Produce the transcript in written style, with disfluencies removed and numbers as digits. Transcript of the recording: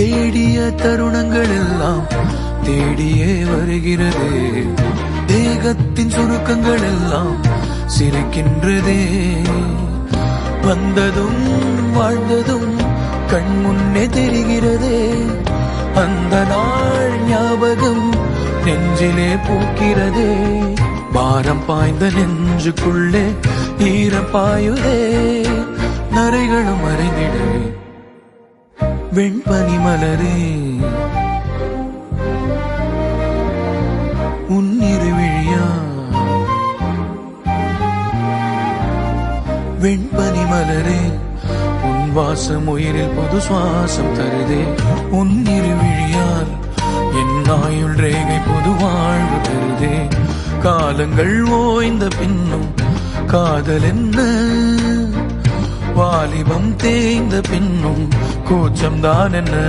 தேடிய தருணங்கள் எல்லாம் தேடியே வருகிறது. தேகத்தின் சுருக்கங்கள் எல்லாம் சிரிக்கின்றதே. வந்ததும் வாழ்ந்ததும் கண் முன்னே தெரிகிறதே. அந்த நாள் ஞாபகம் நெஞ்சிலே பூக்கிறதே. பாரம் பாய்ந்த நெஞ்சுக்குள்ளே ஈரம் பாயுதே. நரைகளும் மறைந்திடவே வெண்பனி மலரே உன்னிரு விழியா. வெண்பனி மலரே உன் வாசம் உயிரில் பொது சுவாசம் தருதே. உன்னிரு விழியால் என் ஆயுள் ரேகை பொது வாழ்வு தருதே. காலங்கள் ஓய்ந்த பின்னும் காதல் என்ன, வாலிபம் தேய்ந்த பின்னும் கூச்சம்தான் என்ன.